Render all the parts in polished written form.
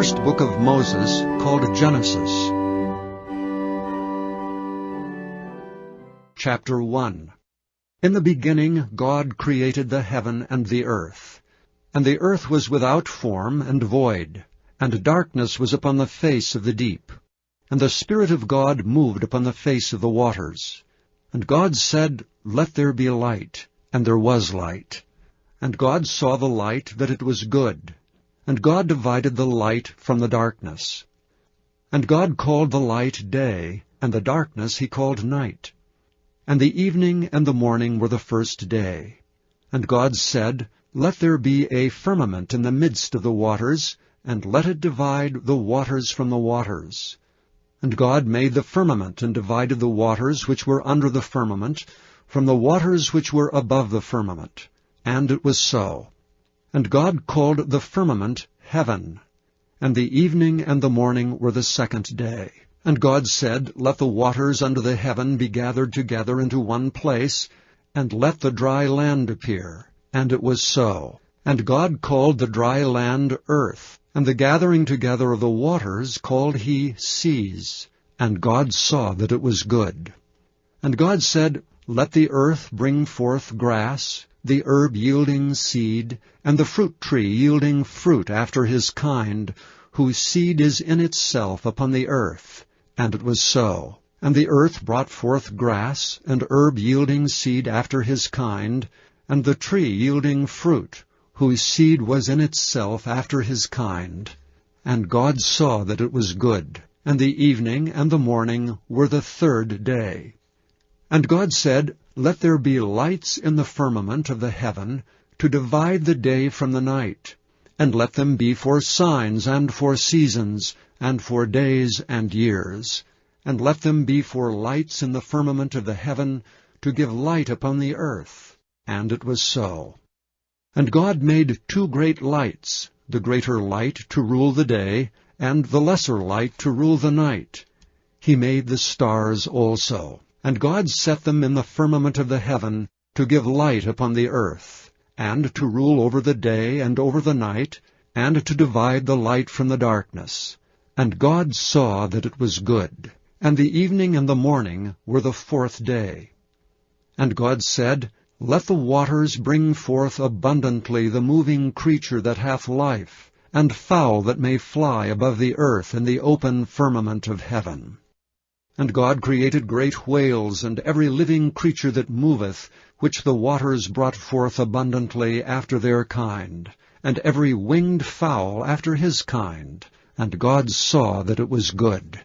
first book of Moses, called Genesis. Chapter 1. In the beginning God created the heaven and the earth. And the earth was without form and void, and darkness was upon the face of the deep. And the Spirit of God moved upon the face of the waters. And God said, Let there be light. And there was light. And God saw the light, that it was good. And God divided the light from the darkness. And God called the light day, and the darkness he called night. And the evening and the morning were the first day. And God said, Let there be a firmament in the midst of the waters, and let it divide the waters from the waters. And God made the firmament, and divided the waters which were under the firmament from the waters which were above the firmament. And it was so. And God called the firmament heaven. And the evening and the morning were the second day. And God said, Let the waters under the heaven be gathered together into one place, and let the dry land appear. And it was so. And God called the dry land earth, and the gathering together of the waters called he seas. And God saw that it was good. And God said, Let the earth bring forth grass, the herb yielding seed, and the fruit tree yielding fruit after his kind, whose seed is in itself upon the earth. And it was so. And the earth brought forth grass, and herb yielding seed after his kind, and the tree yielding fruit, whose seed was in itself after his kind. And God saw that it was good. And the evening and the morning were the third day. And God said, Let there be lights in the firmament of the heaven, to divide the day from the night. And let them be for signs and for seasons, and for days and years. And let them be for lights in the firmament of the heaven, to give light upon the earth. And it was so. And God made two great lights, the greater light to rule the day, and the lesser light to rule the night. He made the stars also. And God set them in the firmament of the heaven, to give light upon the earth, and to rule over the day and over the night, and to divide the light from the darkness. And God saw that it was good. And the evening and the morning were the fourth day. And God said, Let the waters bring forth abundantly the moving creature that hath life, and fowl that may fly above the earth in the open firmament of heaven. And God created great whales, and every living creature that moveth, which the waters brought forth abundantly after their kind, and every winged fowl after his kind. And God saw that it was good.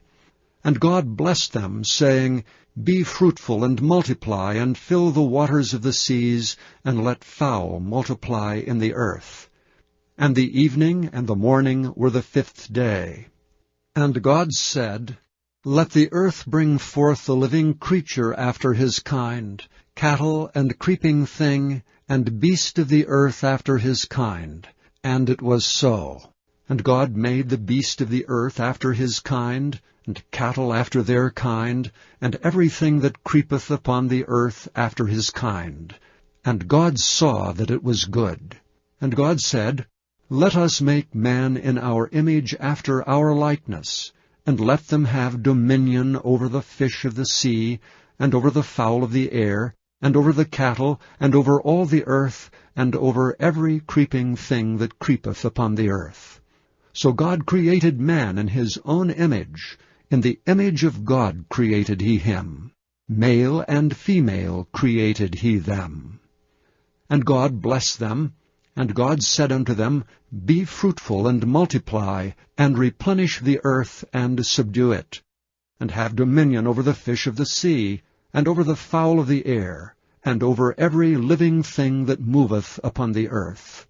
And God blessed them, saying, Be fruitful, and multiply, and fill the waters of the seas, and let fowl multiply in the earth. And the evening and the morning were the fifth day. And God said, Let the earth bring forth the living creature after his kind, cattle and creeping thing, and beast of the earth after his kind. And it was so. And God made the beast of the earth after his kind, and cattle after their kind, and everything that creepeth upon the earth after his kind. And God saw that it was good. And God said, Let us make man in our image after our likeness, and let them have dominion over the fish of the sea, and over the fowl of the air, and over the cattle, and over all the earth, and over every creeping thing that creepeth upon the earth. So God created man in his own image. In the image of God created he him. Male and female created he them. And God blessed them. And God said unto them, Be fruitful, and multiply, and replenish the earth, and subdue it, and have dominion over the fish of the sea, and over the fowl of the air, and over every living thing that moveth upon the earth.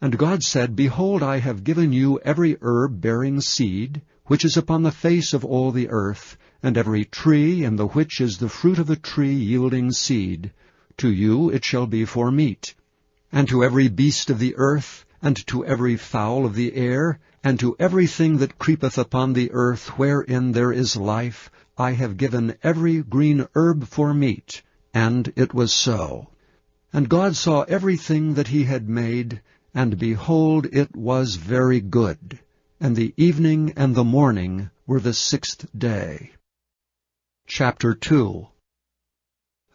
And God said, Behold, I have given you every herb bearing seed, which is upon the face of all the earth, and every tree in the which is the fruit of a tree yielding seed. To you it shall be for meat. And to every beast of the earth, and to every fowl of the air, and to everything that creepeth upon the earth wherein there is life, I have given every green herb for meat. And it was so. And God saw everything that he had made, and behold, it was very good. And the evening and the morning were the 6th day. Chapter 2.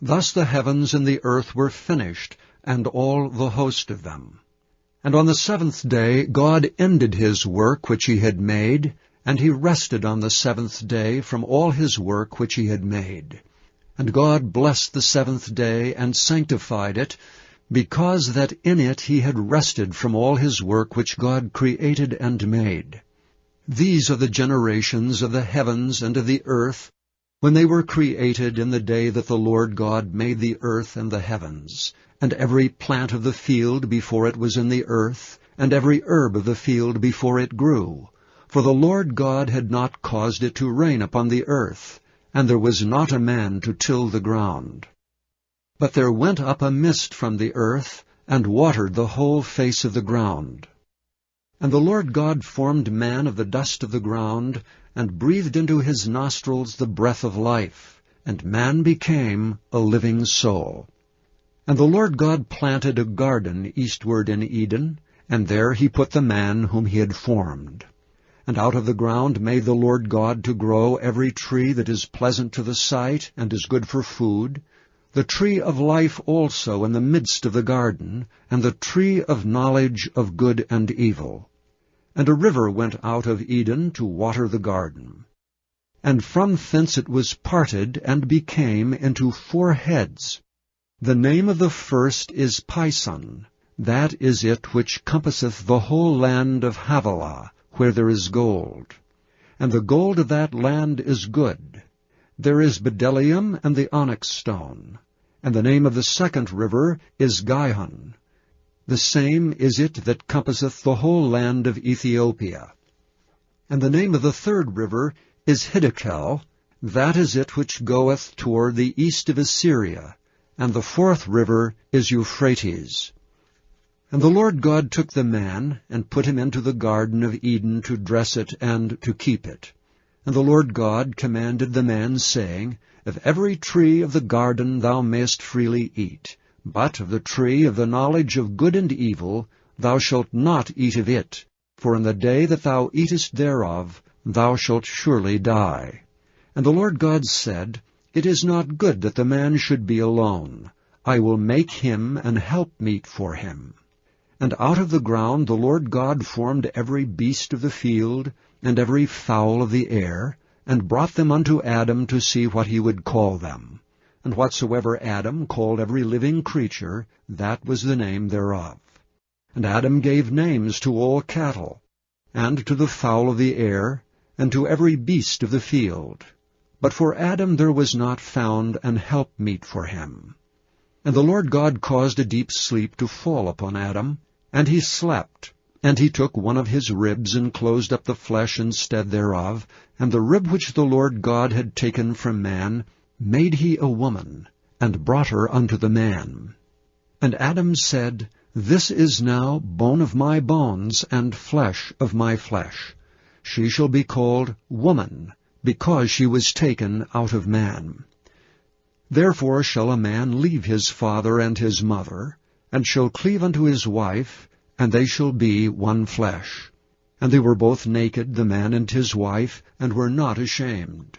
Thus the heavens and the earth were finished, and all the host of them. And on the 7th day God ended his work which he had made, and he rested on the 7th day from all his work which he had made. And God blessed the 7th day, and sanctified it, because that in it he had rested from all his work which God created and made. These are the generations of the heavens and of the earth, when they were created in the day that the Lord God made the earth and the heavens, and every plant of the field before it was in the earth, and every herb of the field before it grew. For the Lord God had not caused it to rain upon the earth, and there was not a man to till the ground. But there went up a mist from the earth, and watered the whole face of the ground. And the Lord God formed man of the dust of the ground, and breathed into his nostrils the breath of life, and man became a living soul. And the Lord God planted a garden eastward in Eden, and there he put the man whom he had formed. And out of the ground made the Lord God to grow every tree that is pleasant to the sight, and is good for food, the tree of life also in the midst of the garden, and the tree of knowledge of good and evil. And a river went out of Eden to water the garden. And from thence it was parted, and became into 4 heads. The name of the first is Pison. That is it which compasseth the whole land of Havilah, where there is gold. And the gold of that land is good. There is bdellium and the onyx stone. And the name of the second river is Gihon. The same is it that compasseth the whole land of Ethiopia. And the name of the third river is Hiddekel. That is it which goeth toward the east of Assyria. And the 4th river is Euphrates. And the Lord God took the man, and put him into the garden of Eden to dress it and to keep it. And the Lord God commanded the man, saying, Of every tree of the garden thou mayest freely eat, but of the tree of the knowledge of good and evil thou shalt not eat of it, for in the day that thou eatest thereof thou shalt surely die. And the Lord God said, It is not good that the man should be alone. I will make him an helpmeet for him. And out of the ground the Lord God formed every beast of the field, and every fowl of the air, and brought them unto Adam to see what he would call them. And whatsoever Adam called every living creature, that was the name thereof. And Adam gave names to all cattle, and to the fowl of the air, and to every beast of the field. But for Adam there was not found an helpmeet for him. And the Lord God caused a deep sleep to fall upon Adam, and he slept. And he took one of his ribs, and closed up the flesh instead thereof, and the rib which the Lord God had taken from man made he a woman, and brought her unto the man. And Adam said, This is now bone of my bones, and flesh of my flesh. She shall be called woman, because she was taken out of man. Therefore shall a man leave his father and his mother, and shall cleave unto his wife, and they shall be one flesh. And they were both naked, the man and his wife, and were not ashamed.